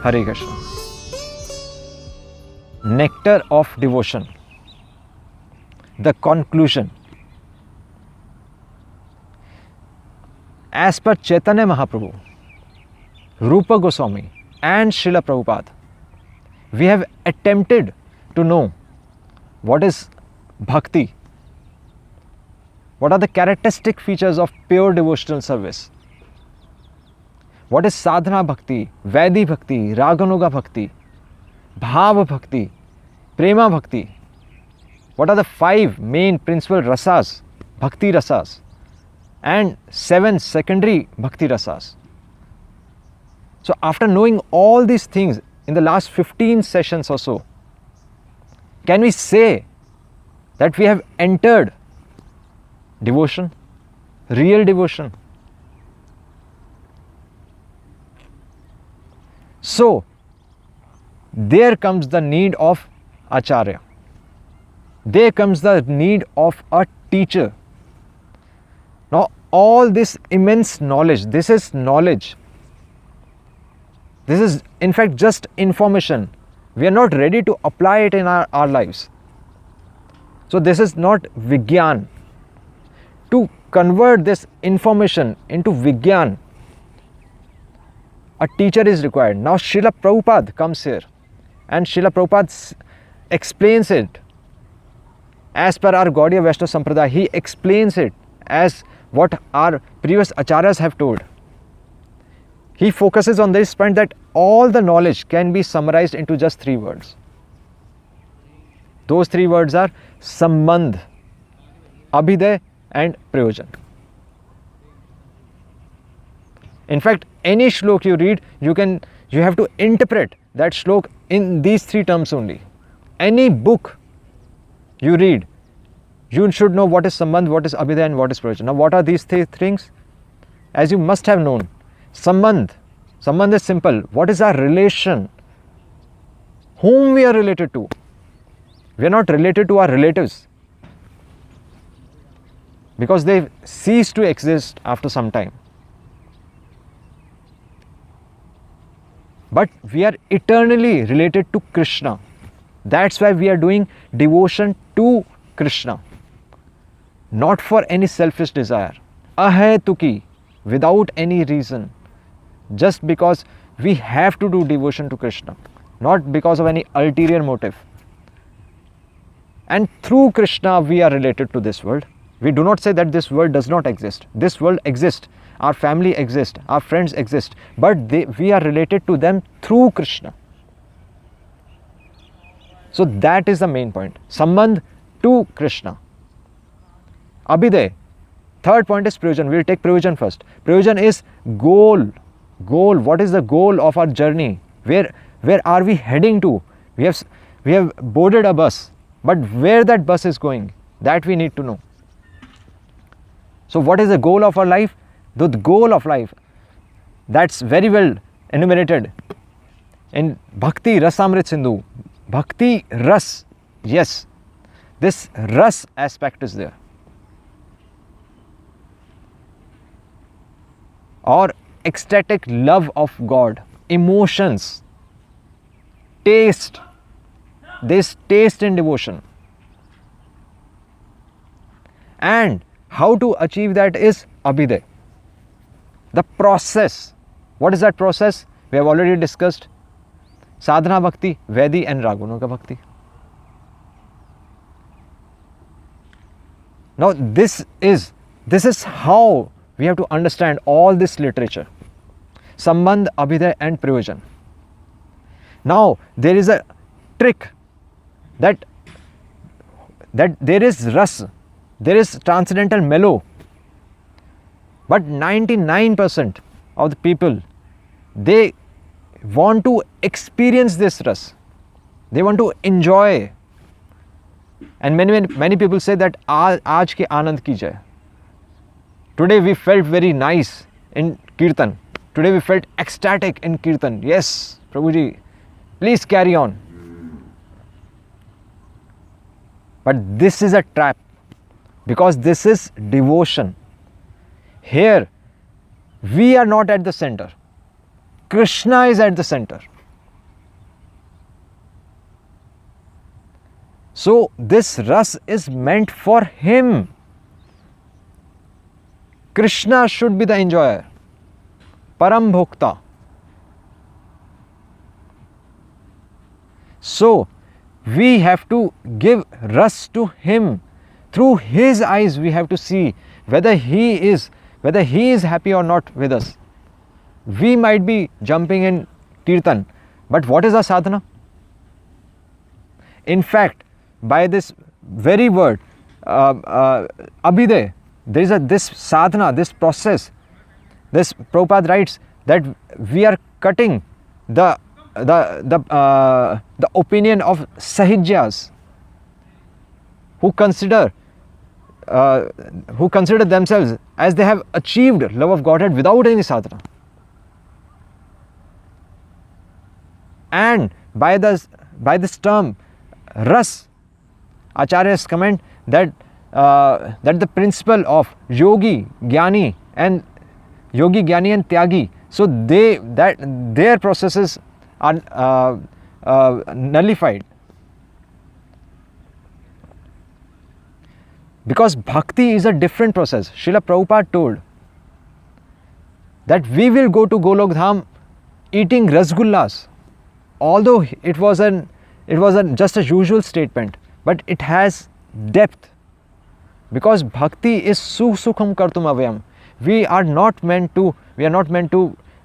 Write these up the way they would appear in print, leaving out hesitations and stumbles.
Hare Krishna. Nectar of devotion. The conclusion. As per Chaitanya Mahaprabhu, Rupa Goswami and Srila Prabhupada, we have attempted to know what is bhakti, what are the characteristic features of pure devotional service, what is sadhana bhakti, vaidhi bhakti, raganuga bhakti, bhava bhakti, prema bhakti, what are the 5 main principal rasas, bhakti rasas, and 7 secondary bhakti rasas. So after knowing all these things in the last 15 sessions or so, can we say that we have entered devotion, real devotion? So there comes the need of acharya. There comes the need of a teacher. Now all this immense knowledge, this is knowledge. This is in fact just information. We are not ready to apply it in our lives. So this is not Vigyan. To convert this information into Vigyan, a teacher is required. Now Srila Prabhupada comes here and Srila Prabhupada explains it as per our Gaudiya Vaishnava Sampradaya. He explains it as what our previous acharyas have told. He focuses on this point that all the knowledge can be summarized into just 3 words. Those 3 words are Sambandh, Abhiday and Prayojan. In fact, any shlok you read, you have to interpret that shlok in these 3 terms only. Any book you read, you should know what is Sambandh, what is Abhiday and what is Prayojan. Now what are these 3 things? As you must have known, Sambandh is simple. What is our relation? Whom we are related to? We are not related to our relatives because they cease to exist after some time. But we are eternally related to Krishna. That's why we are doing devotion to Krishna, not for any selfish desire, ahetuki, without any reason, just because we have to do devotion to Krishna, not because of any ulterior motive. And through Krishna we are related to this world. We do not say that this world does not exist. This world exists, our family exists, our friends exist, but we are related to them through Krishna. So that is the main point. Sambandh to Krishna. Abhiday. Third point is Prayojan. We will take Prayojan first. Prayojan is goal. Goal. What is the goal of our journey? Where are we heading to? We have boarded a bus, but where that bus is going, that we need to know. So what is the goal of our life? The goal of life, that's very well enumerated in Bhakti Rasamrit Sindhu. Bhakti Ras. Yes, this Ras aspect is there. Or ecstatic love of God, emotions, taste. This taste in devotion. And how to achieve that is Abhiday. The process. What is that process? We have already discussed. Sadhana Bhakti, Vaidhi and Raganuga Bhakti. Now this is how we have to understand all this literature. Sambandh, Abhiday and Prayojan. Now there is a trick that there is ras, there is transcendental mellow, but 99% of the people, they want to experience this ras, they want to enjoy, and many people say that aaj ke anand ki jai. Today we felt very nice in Kirtan, today we felt ecstatic in Kirtan. Yes, Prabhuji, please carry on. But this is a trap, because this is devotion. Here we are not at the center, Krishna is at the center. So this ras is meant for him. Krishna should be the enjoyer, Param Bhokta. So we have to give ras to him. Through his eyes we have to see whether he is happy or not with us. We might be jumping in Kirtan, but what is our sadhana? In fact, by this very word, Abhiday, there is this sadhana, this process. This Prabhupada writes that we are cutting the opinion of Sahijyas who consider themselves as they have achieved love of Godhead without any sadhana. And by this term ras, Acharyas comment that the principle of yogi, jnani and tyagi, so their processes are nullified, because bhakti is a different process. Srila Prabhupada told that we will go to Golok Dham eating rasgullas, although it was just a usual statement, but it has depth, because bhakti is sukham kartum avyam. We are not meant to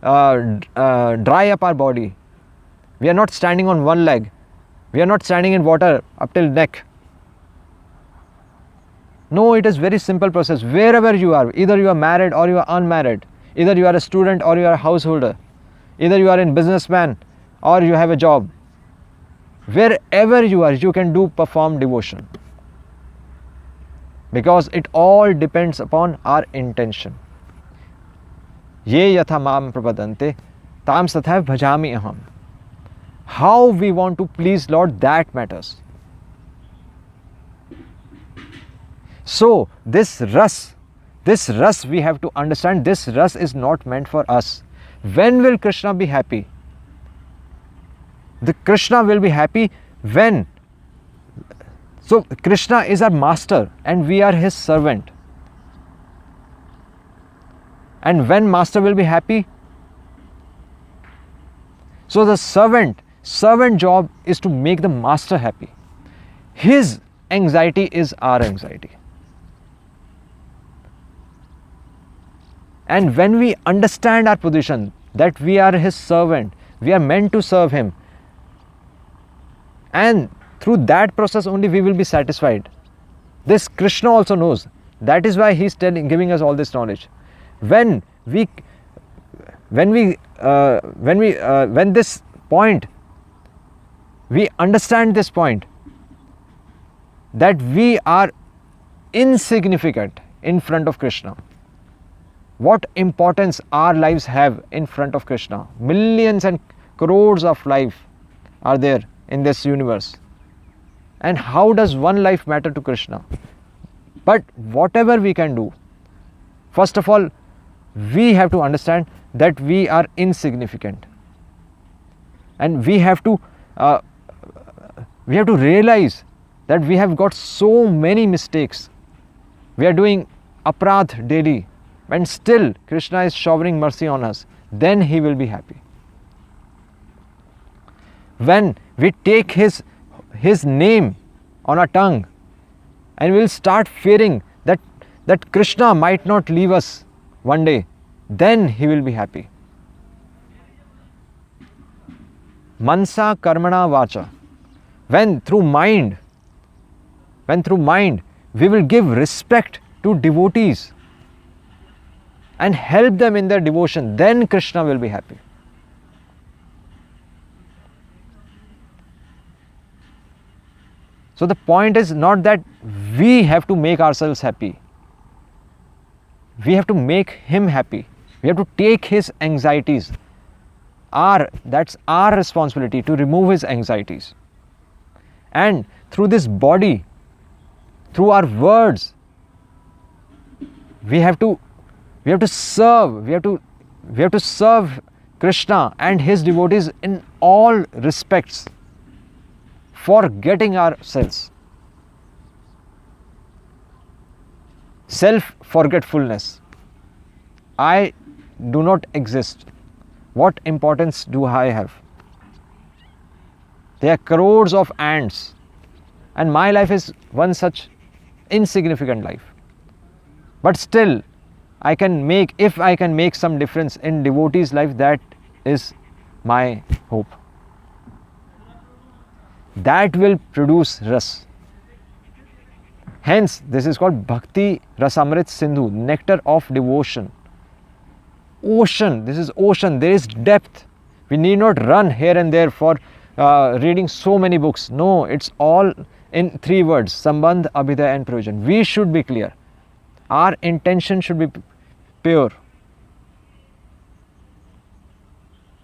dry up our body. We are not standing on one leg. We are not standing in water up till neck. No, it is very simple process. Wherever you are, either you are married or you are unmarried, either you are a student or you are a householder, either you are a businessman or you have a job, wherever you are, you can perform devotion, because it all depends upon our intention. Ye yatha mam prapadante tam sathaiv bhajami aham. How we want to please Lord, that matters. So this ras we have to understand, this ras is not meant for us. When will Krishna be happy? The Krishna will be happy when, so Krishna is our master and we are his servant. And when master will be happy? So the servant job is to make the master happy. His anxiety is our anxiety. And when we understand our position, that we are his servant, we are meant to serve him, and through that process only we will be satisfied. This Krishna also knows. That is why he is giving us all this knowledge. When this point, we understand this point, that we are insignificant in front of Krishna. What importance our lives have in front of Krishna. Millions and crores of life are there in this universe. And how does one life matter to Krishna? But whatever we can do, first of all, we have to understand that we are insignificant. And we have to realize that we have got so many mistakes. We are doing aparadh daily, and still Krishna is showering mercy on us. Then he will be happy. When we take his name on our tongue and we will start fearing that Krishna might not leave us one day, then he will be happy. Mansa karmana vacha. When through mind we will give respect to devotees and help them in their devotion, then Krishna will be happy. So the point is not that we have to make ourselves happy. We have to make him happy. We have to take his anxieties. That's our responsibility to remove his anxieties. And through this body, through our words, we have to serve. We have to serve Krishna and his devotees in all respects, forgetting ourselves. self-forgetfulness. I do not exist. What importance do I have? There are crores of ants, and my life is one such insignificant life. But still, if I can make some difference in devotees' life, that is my hope. That will produce ras. Hence, this is called Bhakti Rasamrit Sindhu, nectar of devotion. Ocean, this is ocean, there is depth. We need not run here and there for reading so many books. No, it's all in 3 words, Sambandh, Abhidaya and Prayojan. We should be clear. Our intention should be pure.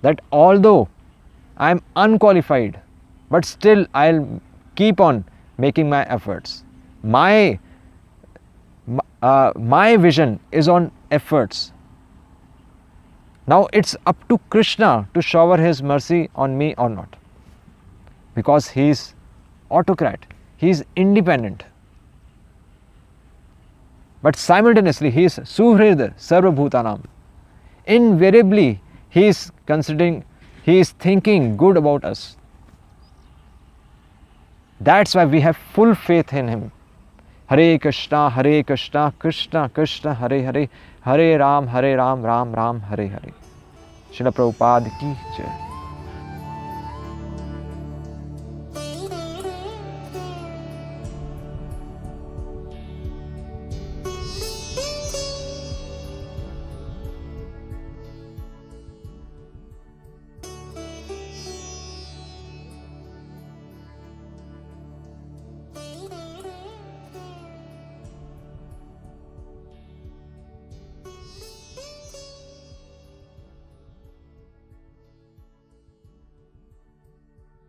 That although I am unqualified, but still I'll keep on making my efforts. My vision is on efforts. Now it's up to Krishna to shower his mercy on me or not. Because he is autocrat, he is independent. But simultaneously he is Suhrida Sarva Bhutanam. Invariably he is thinking good about us. That's why we have full faith in him. Hare Krishna, Krishna Krishna, Hare Hare, Hare Ram, Ram Ram, Hare Hare. Srila Prabhupada ki jai.